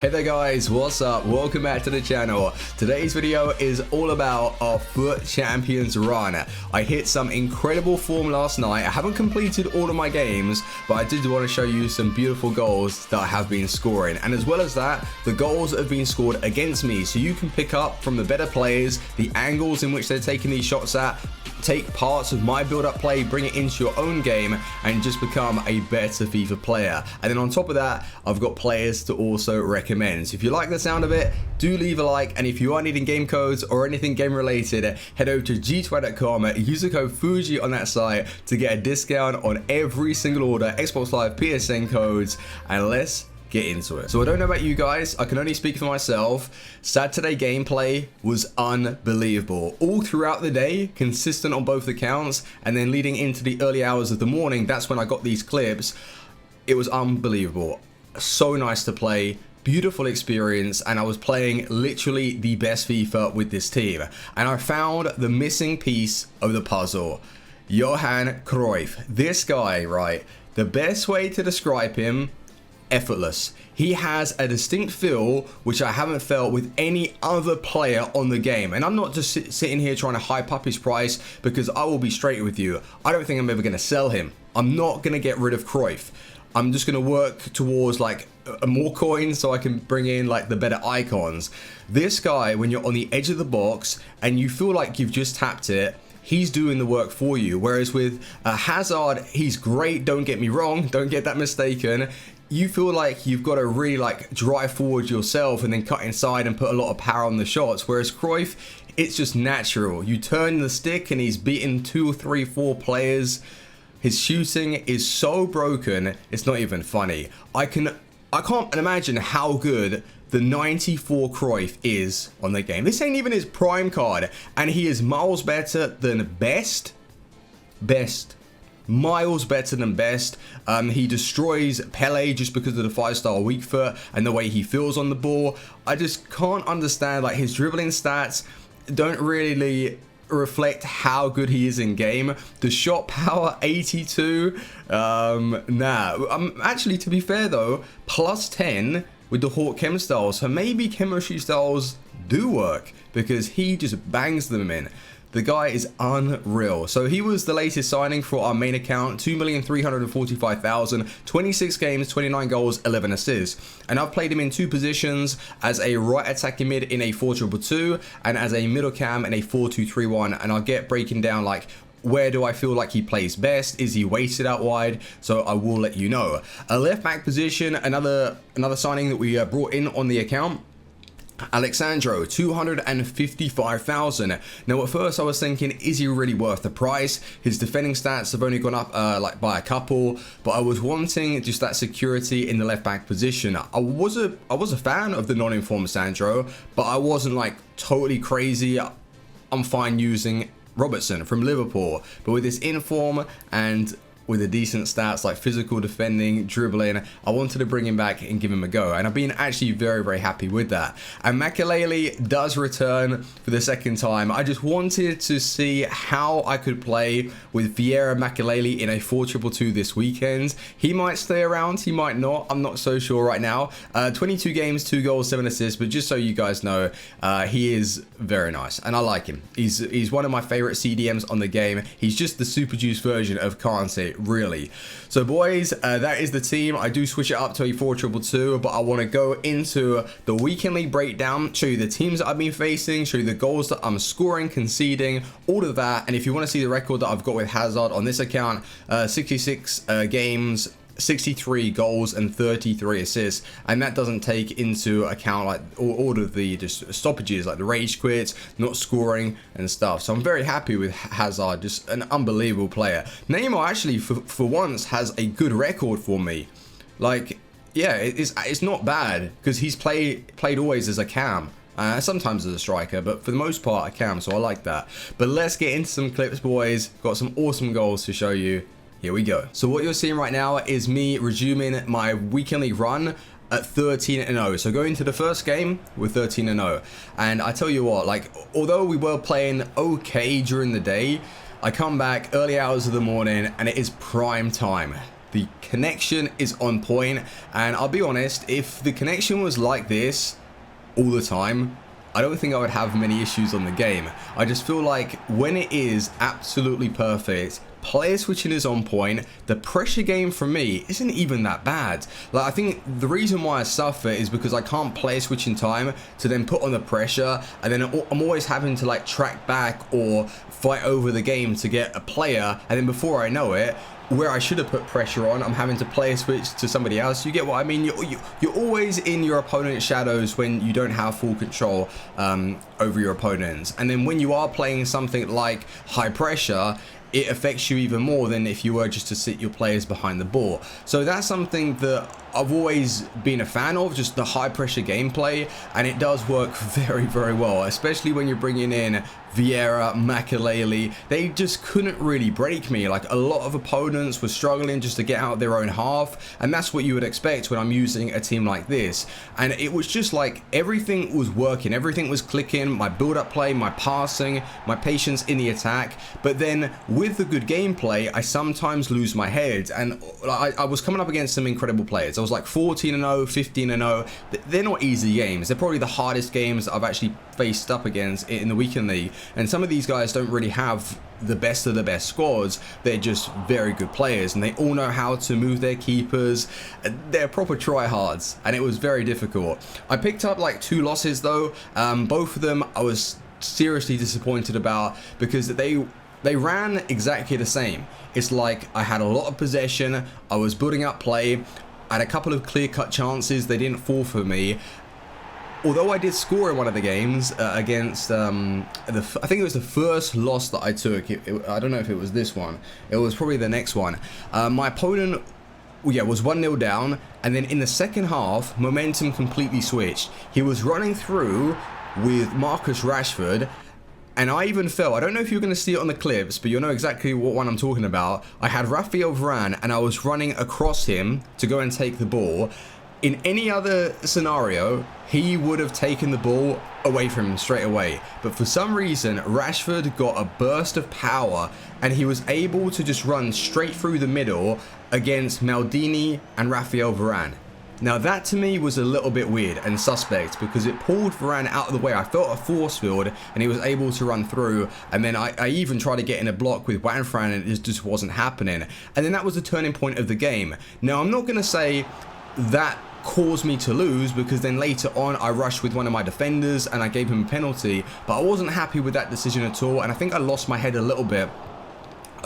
Hey there guys, what's up? Welcome back to the channel. Today's video is all about our FUT Champions run. I hit some incredible form last night. I haven't completed all of my games, but I did want to show you some beautiful goals that I have been scoring. And as well as that, the goals have been scored against me, so you can pick up from the better players, the angles in which they're taking these shots at, take parts of my build-up play, bring it into your own game, and just become a better FIFA player. And then on top of that, I've got players to also recommend. So if you like the sound of it, do leave a like, and if you are needing game codes or anything game related, head over to g2.com, use the code Fuji on that site to get a discount on every single order, Xbox Live PSN codes, and let's get into it. So I don't know about you guys, I can only speak for myself. Saturday gameplay was unbelievable. All throughout the day, consistent on both accounts, and then leading into the early hours of the morning, that's when I got these clips. It was unbelievable. So nice to play. Beautiful experience, and I was playing literally the best FIFA with this team, and I found the missing piece of the puzzle. Johan Cruyff. This guy, right, the best way to describe him: effortless. He has a distinct feel which I haven't felt with any other player on the game. And I'm not just sitting here trying to hype up his price, because I will be straight with you, I don't think I'm ever going to sell him. I'm not going to get rid of Cruyff. I'm just going to work towards like more coins so I can bring in like the better icons. This guy, when you're on the edge of the box and you feel like you've just tapped it, he's doing the work for you. Whereas with Hazard, he's great, don't get me wrong, don't get that mistaken. You feel like you've got to really like drive forward yourself and then cut inside and put a lot of power on the shots. Whereas Cruyff, it's just natural. You turn the stick and he's beaten 2, 3, 4 players. His shooting is so broken, it's not even funny. I can't imagine how good the 94 Cruyff is on the game. This ain't even his prime card, and he is miles better than best. Miles better than best. He destroys Pele just because of the 5-star weak foot and the way he feels on the ball. I just can't understand, like, his dribbling stats don't really reflect how good he is in game. The shot power 82, actually, to be fair though, plus 10 with the Hawk chem styles, so maybe chemistry styles do work because he just bangs them in. The guy is unreal. So he was the latest signing for our main account, 2,345,000, 26 games, 29 goals, 11 assists. And I've played him in 2 positions, as a right attacking mid in a 4-2-2 and as a middle cam in a 4-2-3-1. And I'll get breaking down like, where do I feel like he plays best? Is he weighted out wide? So I will let you know. A left back position, another signing that we brought in on the account, Alexandro, 255,000. Now at first I was thinking, is he really worth the price? His defending stats have only gone up like by a couple, but I was wanting just that security in the left back position. I was a fan of the non-informed Sandro, but I wasn't like totally crazy. I'm fine using Robertson from Liverpool, but with this inform and with the decent stats like physical defending, dribbling, I wanted to bring him back and give him a go, and I've been actually very happy with that. And Makelele does return for the second time. I just wanted to see how I could play with Vieira Makelele in a 4-2-2 this weekend. He might stay around, he might not, I'm not so sure right now. 22 games, 2 goals, 7 assists, but just so you guys know, he is very nice and I like him. He's one of my favorite CDMs on the game. He's just the super juice version of Kante, really. So boys, that is the team. I do switch it up to a 4-2-2, but I want to go into the weekend league breakdown, show you the teams that I've been facing, show you the goals that I'm scoring, conceding, all of that. And if you want to see the record that I've got with Hazard on this account, 66 games, 63 goals and 33 assists, and that doesn't take into account like all of the just stoppages, like the rage quits, not scoring and stuff. So I'm very happy with Hazard, just an unbelievable player. Neymar actually for once has a good record for me. Like, yeah, it's not bad because he's played always as a cam. Sometimes as a striker, but for the most part a cam, so I like that. But let's get into some clips, boys. Got some awesome goals to show you. Here we go. So what you're seeing right now is me resuming my weekend league run at 13-0. So going to the first game with 13-0. And I tell you what, like, although we were playing okay during the day, I come back early hours of the morning and it is prime time. The connection is on point, and I'll be honest, if the connection was like this all the time, I don't think I would have many issues on the game. I just feel like when it is absolutely perfect, player switching is on point, the pressure game for me isn't even that bad. Like, I think the reason why I suffer is because I can't player switch in time to then put on the pressure, and then I'm always having to like track back or fight over the game to get a player, and then before I know it, where I should have put pressure on, I'm having to player switch to somebody else. You get what I mean? You're always in your opponent's shadows when you don't have full control over your opponents. And then when you are playing something like high pressure, it affects you even more than if you were just to sit your players behind the ball. So that's something that I've always been a fan of, just the high pressure gameplay, and it does work very, very well, especially when you're bringing in Vieira, Makelele. They just couldn't really break me. Like, a lot of opponents were struggling just to get out of their own half, and that's what you would expect when I'm using a team like this. And it was just like everything was working, everything was clicking, my build-up play, my passing, my patience in the attack. But then with the good gameplay, I sometimes lose my head, and I was coming up against some incredible players. I was like 14-0, 15-0. They're not easy games. They're probably the hardest games I've actually faced up against in the weekend league. And some of these guys don't really have the best of the best squads. They're just very good players, and they all know how to move their keepers. They're proper tryhards, and it was very difficult. I picked up like 2 losses though. Both of them I was seriously disappointed about, because they ran exactly the same. It's like I had a lot of possession, I was building up play, I had a couple of clear-cut chances, they didn't fall for me. Although I did score in one of the games against, I think it was the first loss that I took. I don't know if it was this one. It was probably the next one. My opponent, was 1-0 down, and then in the second half, momentum completely switched. He was running through with Marcus Rashford, and I even fell. I don't know if you're going to see it on the clips, but you'll know exactly what one I'm talking about. I had Raphael Varane, and I was running across him to go and take the ball. In any other scenario, he would have taken the ball away from him straight away. But for some reason, Rashford got a burst of power, and he was able to just run straight through the middle against Maldini and Raphael Varane. Now that to me was a little bit weird and suspect, because it pulled Varane out of the way. I felt a force field, and he was able to run through, and then I even tried to get in a block with Juanfran, and it just wasn't happening. And then that was the turning point of the game. Now I'm not going to say that caused me to lose, because then later on I rushed with one of my defenders and I gave him a penalty, but I wasn't happy with that decision at all, and I think I lost my head a little bit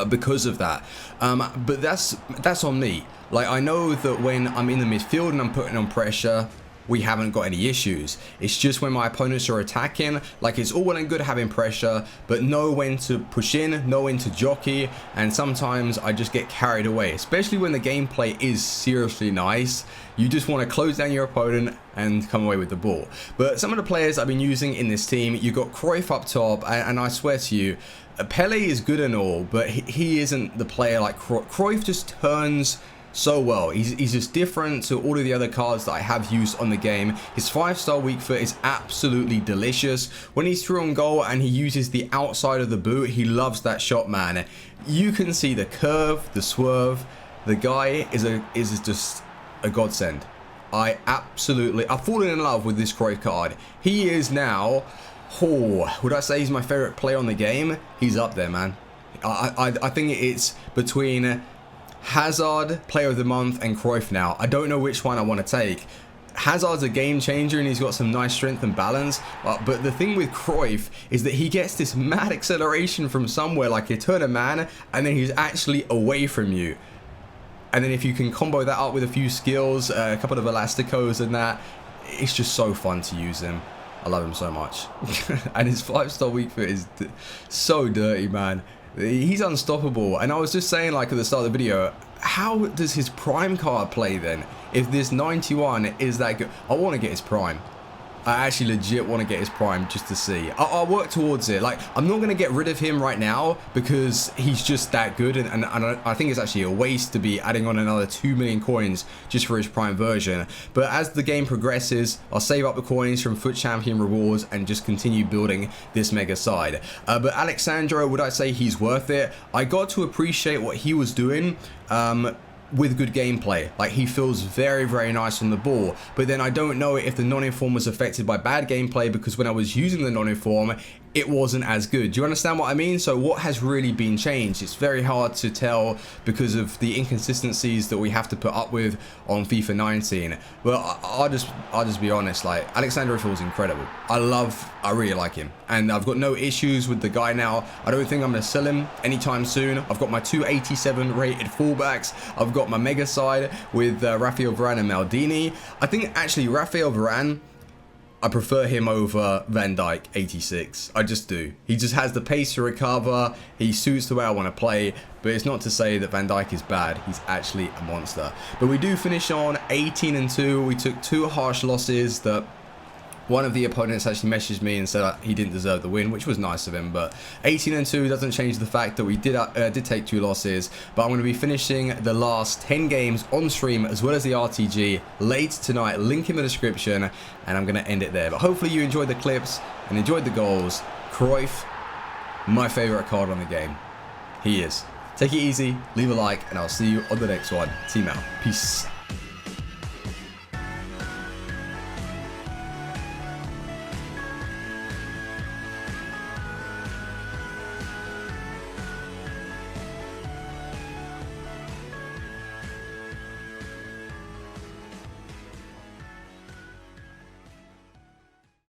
because of that. But that's on me. Like, I know that when I'm in the midfield and I'm putting on pressure, we haven't got any issues. It's just when my opponents are attacking, like, it's all well and good having pressure, but know when to push in, know when to jockey, and sometimes I just get carried away, especially when the gameplay is seriously nice. You just want to close down your opponent and come away with the ball. But some of the players I've been using in this team, you got Cruyff up top, and I swear to you, Pele is good and all, but he isn't the player like Cruyff. Cruyff just turns so well. He's just different to all of the other cards that I have used on the game. His 5-star weak foot is absolutely delicious. When he's through on goal and he uses the outside of the boot, he loves that shot, man. You can see the curve, the swerve. The guy is just a godsend. I've fallen in love with this Cruyff card. He is now, would I say he's my favorite player on the game? He's up there, man. I think it's between Hazard, Player of the Month, and Cruyff now. I don't know which one I want to take. Hazard's a game changer, and he's got some nice strength and balance, but the thing with Cruyff is that he gets this mad acceleration from somewhere. Like, you turn a man and then he's actually away from you, and then if you can combo that up with a few skills, a couple of elasticos and that, it's just so fun to use him. I love him so much. And his 5-star weak foot is so dirty, man. He's unstoppable. And I was just saying, like, at the start of the video, how does his prime card play then? If this 91 is that good, I want to get his prime. I actually legit want to get his prime just to see. I'll work towards it. Like, I'm not going to get rid of him right now because he's just that good, and I think it's actually a waste to be adding on another 2 million coins just for his prime version. But as the game progresses, I'll save up the coins from Foot Champion rewards and just continue building this mega side. But Alexandro, would I say he's worth it? I got to appreciate what he was doing. with good gameplay. Like, he feels very, very nice on the ball. But then I don't know if the non-inform was affected by bad gameplay, because when I was using the non-inform, it wasn't as good. Do you understand what I mean? So what has really been changed? It's very hard to tell because of the inconsistencies that we have to put up with on FIFA 19. Well, I'll just be honest, like, Alexander feels incredible. I really like him. And I've got no issues with the guy now. I don't think I'm going to sell him anytime soon. I've got my 287 rated fullbacks. I've got my mega side with Rafael Varane and Maldini. I think actually Rafael Varane, I prefer him over Van Dijk 86. I just do. He just has the pace to recover. He suits the way I want to play. But it's not to say that Van Dijk is bad. He's actually a monster. But we do finish on 18-2. We took 2 harsh losses that one of the opponents actually messaged me and said that he didn't deserve the win, which was nice of him. But 18-2 doesn't change the fact that we did take 2 losses. But I'm going to be finishing the last 10 games on stream, as well as the RTG, late tonight. Link in the description, and I'm going to end it there. But hopefully you enjoyed the clips and enjoyed the goals. Cruyff, my favorite card on the game. He is. Take it easy, leave a like, and I'll see you on the next one. Team out. Peace.